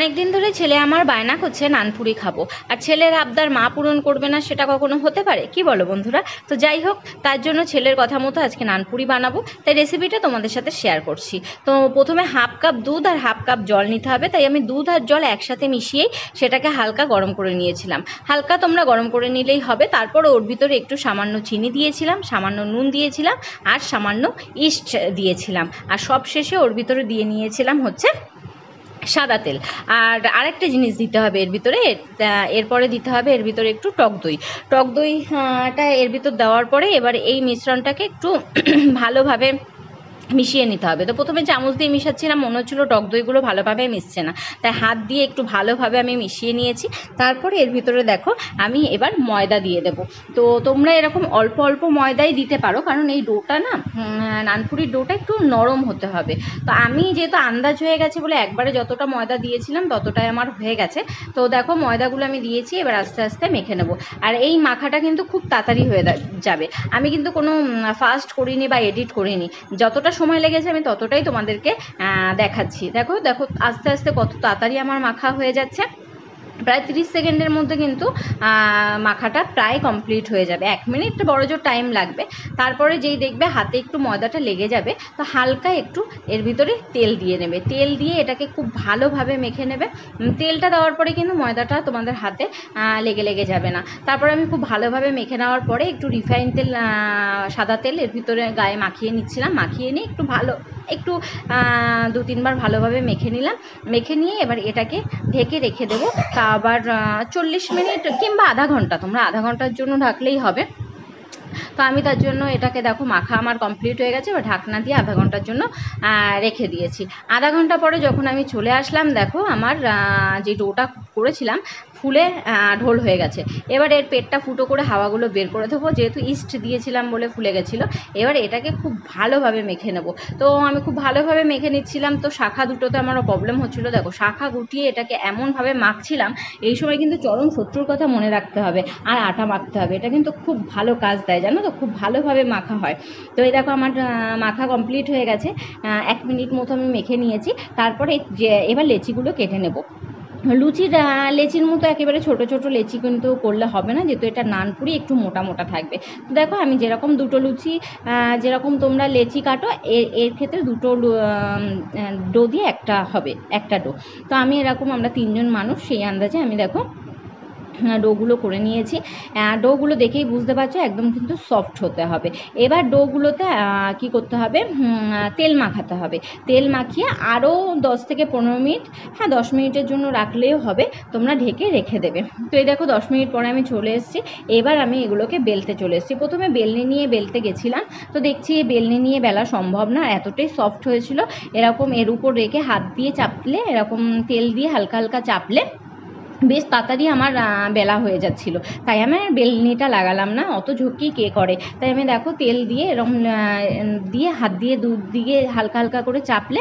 অনেক দিন ধরে ছেলে আমার বায়না করছে নানপুরি খাবো, আর ছেলের আবদার মা পূরণ করবে না সেটা কখনো হতে পারে? কি বলো বন্ধুরা? তো যাই হোক, তার জন্য ছেলের কথা মতো আজকে নানপুরি বানাবো, তাই রেসিপিটা তোমাদের সাথে শেয়ার করছি। তো প্রথমে হাফ কাপ দুধ আর হাফ কাপ জল নিতে হবে, তাই আমি দুধ আর জল একসাথে মিশিয়েই সেটাকে হালকা গরম করে নিয়েছিলাম। হালকা তোমরা গরম করে নিলেই হবে। তারপর ওর ভিতরে একটু সামান্য চিনি দিয়েছিলাম, সামান্য নুন দিয়েছিলাম, আর সামান্য ইস্ট দিয়েছিলাম, আর সব শেষে ওর ভিতরে দিয়ে নিয়েছিলাম হচ্ছে সাদা তেল। আর আরেকটা জিনিস দিতে হবে এর ভিতরে, এরপরে দিতে হবে এর ভিতরে একটু টক দই। টক দইটা এর ভিতর দেওয়ার পরে এবার এই মিশ্রণটাকে একটু ভালোভাবে মিশিয়ে নিতে হবে। তো প্রথমে চামচ দিয়ে মিশাচ্ছিলাম, মনে হচ্ছিলো টক দইগুলো ভালোভাবে মিশছে না, তাই হাত দিয়ে একটু ভালোভাবে আমি মিশিয়ে নিয়েছি। তারপরে এর ভিতরে দেখো আমি এবার ময়দা দিয়ে দেবো। তো তোমরা এরকম অল্প অল্প ময়দাই দিতে পারো, কারণ এই ডোটা না, নানপুরির ডোটা একটু নরম হতে হবে। তো আমি যেহেতু আন্দাজ হয়ে গেছে বলে একবারে যতটা ময়দা দিয়েছিলাম ততটাই আমার হয়ে গেছে। তো দেখো ময়দাগুলো আমি দিয়েছি, এবার আস্তে আস্তে মেখে নেবো। আর এই মাখাটা কিন্তু খুব তাড়াতাড়ি হয়ে যাবে। আমি কিন্তু কোনো ফাস্ট করিনি বা এডিট করিনি, যতটা সময় লেগেছে আমি ততটাই তোমাদেরকে দেখাচ্ছি। দেখো দেখো আস্তে আস্তে কত তাড়াতাড়ি আমার মাখা হয়ে যাচ্ছে। প্রায় 30 সেকেন্ডের মধ্যে কিন্তু মাখাটা প্রায় কমপ্লিট হয়ে যাবে। 1 মিনিট বড় জোর টাইম লাগবে। তারপরে যেই দেখবে হাতে একটু ময়দাটা লেগে যাবে, তো হালকা একটু এর ভিতরে তেল দিয়ে নেবে। তেল দিয়ে এটাকে খুব ভালোভাবে মেখে নেবে। তেলটা দেওয়ার পরে কিন্তু ময়দাটা তোমাদের হাতে লেগে লেগে যাবে না। তারপরে আমি খুব ভালোভাবে মেখে নেওয়ার পরে একটু রিফাইন তেল, সাদা তেল এর ভিতরে গায়ে মাখিয়ে নিচ্ছিলাম। মাখিয়ে নিয়ে একটু 2-3 বার ভালোভাবে মেখে নিলাম। মেখে নিয়ে এবার এটাকে ঢেকে রেখে দেবো। তা আবার 40 মিনিট কিংবা আধা ঘন্টা, তোমরা আধা ঘন্টার জন্য ঢাকলেই হবে। তো আমি তার জন্য এটাকে দেখো মাখা আমার কমপ্লিট হয়ে গেছে, এবার ঢাকনা দিয়ে আধা ঘন্টার জন্য রেখে দিয়েছি। আধা ঘন্টা পরে যখন আমি চলে আসলাম, দেখো আমার যে ডোটা করেছিলাম ফুলে ঢোল হয়ে গেছে। এবার এর পেটটা ফুটো করে হাওয়াগুলো বের করে দেবো, যেহেতু ইস্ট দিয়েছিলাম বলে ফুলে গেছিলো। এবার এটাকে খুব ভালোভাবে মেখে নেব। তো আমি খুব ভালোভাবে মেখে নিচ্ছিলাম। তো শাখা দুটোতে আমারও প্রবলেম হচ্ছিলো, দেখো শাখা গুটিয়ে এটাকে এমনভাবে মাখছিলাম। এই সময় কিন্তু চরম শত্রুর কথা মনে রাখতে হবে, আর আটা মাখতে হবে। এটা কিন্তু খুব ভালো কাজ দেয়, জানো তো, খুব ভালোভাবে মাখা হয়। তো এই দেখো আমার মাখা কমপ্লিট হয়ে গেছে। 1 মিনিট মতো আমি মেখে নিয়েছি। তারপরে এবার লেচিগুলো কেটে নেব। লেচির মতো একেবারে ছোট ছোট লেচি কিন্তু করলে হবে না, যেহেতু এটা নানপুরি একটু মোটা মোটা থাকবে। তো দেখো আমি যেরকম দুটো লুচি, যেরকম তোমরা লেচি কাটো, এর ক্ষেত্রে দুটো ডো দিয়ে একটা হবে, একটা ডো। তো আমি এরকম, আমরা 3 জন মানুষ, সেই আন্দাজে আমি দেখো ডোগুলো করে নিয়েছি। ডোগুলো দেখেই বুঝতে পারছো একদম কিন্তু সফট হতে হবে। এবার ডোগুলোতে কি করতে হবে, তেল মাখাতে হবে। তেল মাখিয়ে আরও 10 থেকে 15 মিনিট, 10 মিনিটের জন্য রাখলেও হবে। তোমরা ঢেকে রেখে দেবে। তো এই দেখো 10 মিনিট পরে আমি চলে এসেছি। এবার আমি এগুলোকে বেলতে চলে এসেছি। প্রথমে বেলনি নিয়ে বেলতে গেছিলাম, তো দেখছি বেলনি নিয়ে বেলা সম্ভব না, এতটাই সফট হয়েছিল। এরকম এর উপর রেখে হাত দিয়ে চাপলে, এরকম তেল দিয়ে হালকা হালকা চাপলে বেশ তাড়াতাড়ি আমার বেলা হয়ে যাচ্ছিল। তাই আমি বেলনিটা লাগালাম না, অত ঝুঁকি কে করে। তাই আমি দেখো তেল দিয়ে এরকম দিয়ে হাত দিয়ে দুদিকে হালকা হালকা করে চাপলে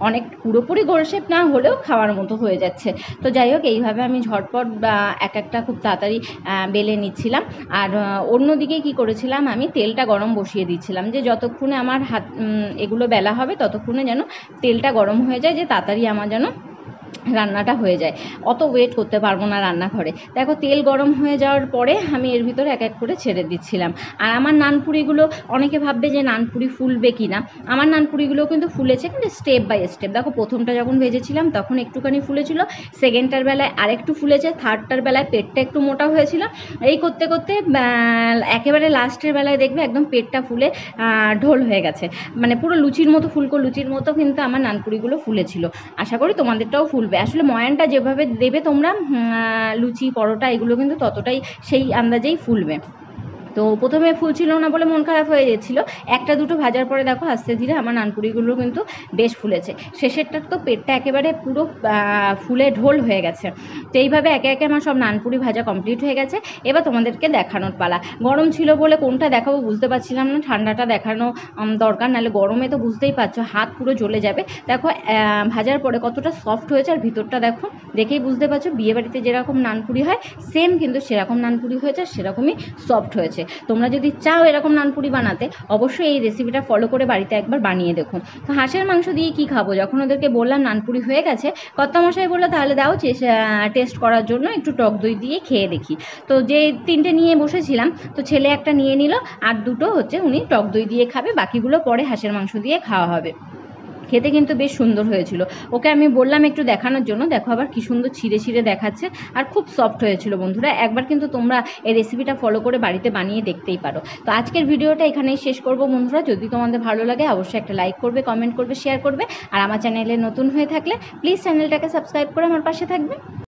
অনেক পুরোপুরি গোল শেপ না হলেও খাওয়ার মতো হয়ে যাচ্ছে। তো যাই হোক, এইভাবে আমি ঝটপট এক একটা খুব তাড়াতাড়ি বেলে নিচ্ছিলাম। আর অন্যদিকে কি করেছিলাম, আমি তেলটা গরম বসিয়ে দিচ্ছিলাম, যে যতক্ষণে আমার হাত এগুলো বেলা হবে ততক্ষণে যেন তেলটা গরম হয়ে যায়, যে তাড়াতাড়ি আমার যেন রান্নাটা হয়ে যায়। অত ওয়েট করতে পারবো না রান্নাঘরে। দেখো তেল গরম হয়ে যাওয়ার পরে আমি এর ভিতরে এক এক করে ছেড়ে দিচ্ছিলাম। আর আমার নানপুরিগুলো, অনেকে ভাববে যে নানপুরি ফুলবে কি না, আমার নানপুরিগুলো কিন্তু ফুলেছে, কিন্তু স্টেপ বাই স্টেপ। দেখো প্রথমটা যখন ভেজেছিলাম তখন একটুখানি ফুলেছিল, সেকেন্ডটার বেলায় আরেকটু ফুলেছে, থার্ডটার বেলায় পেটটা একটু মোটা হয়েছিল। এই করতে করতে একেবারে লাস্টের বেলায় দেখবে একদম পেটটা ফুলে ঢোল হয়ে গেছে, মানে পুরো লুচির মতো, ফুলকো লুচির মতো কিন্তু আমার নানপুরিগুলো ফুলেছিল। আশা করি তোমাদেরটাও ফুলবে। আসলে ময়ানটা যেভাবে দেবে তোমরা, লুচি পরোটা এগুলো কিন্তু ততটাই সেই আন্দাজেই ফুলবে। তো প্রথমে ফুলছিল না বলে মন খারাপ হয়ে যাচ্ছিলো। একটা দুটো ভাজার পরে দেখো আস্তে ধীরে আমার নানপুরিগুলো কিন্তু বেশ ফুলেছে। শেষেরটার তো পেটটা একেবারে পুরো ফুলে ঢোল হয়ে গেছে। তো এইভাবে একে একে আমার সব নানপুরি ভাজা কমপ্লিট হয়ে গেছে। এবার তোমাদেরকে দেখানোর পালা। গরম ছিল বলে কোনটা দেখাবো বুঝতে পারছিলাম না, ঠান্ডাটা দেখানো দরকার, নাহলে গরমে তো বুঝতেই পারছো হাত পুরো জ্বলে যাবে। দেখো ভাজার পরে কতটা সফট হয়েছে, আর ভিতরটা দেখো, দেখেই বুঝতে পারছো বিয়েবাড়িতে যেরকম নানপুরি হয় সেম কিন্তু সেরকম নানপুরি হয়েছে, সেরকমই সফট হয়েছে। তোমরা যদি চাও এরকম নানপুরি বানাতে, অবশ্যই এই রেসিপিটা ফলো করে বাড়িতে একবার বানিয়ে দেখো। তো হাঁসের মাংস দিয়ে কি খাবো, যখন ওদেরকে বললাম নানপুরি হয়ে গেছে, কর্তামশাই বললো তাহলে দাও টেস্ট করার জন্য একটু টক দই দিয়ে খেয়ে দেখি। তো যে 3টে নিয়ে বসেছিলাম, তো ছেলে একটা নিয়ে নিল, আর 2টো হচ্ছে উনি টক দই দিয়ে খাবে, বাকিগুলো পরে হাঁসের মাংস দিয়ে খাওয়া হবে। খেতে কিন্তু বেশ সুন্দর হয়েছিল। ওকে আমি বললাম একটু দেখানোর জন্য, দেখো আবার কি সুন্দর ছিঁড়ে ছিঁড়ে দেখাচ্ছে, আর খুব সফট হয়েছিল বন্ধুরা। একবার কিন্তু তোমরা এই রেসিপিটা ফলো করে বাড়িতে বানিয়ে দেখতেই পারো। তো আজকের ভিডিওটা এখানেই শেষ করব বন্ধুরা। যদি তোমাদের ভালো লাগে অবশ্যই একটা লাইক করবে, কমেন্ট করবে, শেয়ার করবে, আর আমার চ্যানেলে নতুন হয়ে থাকলে প্লিজ চ্যানেলটাকে সাবস্ক্রাইব করে আমার পাশে থাকবে।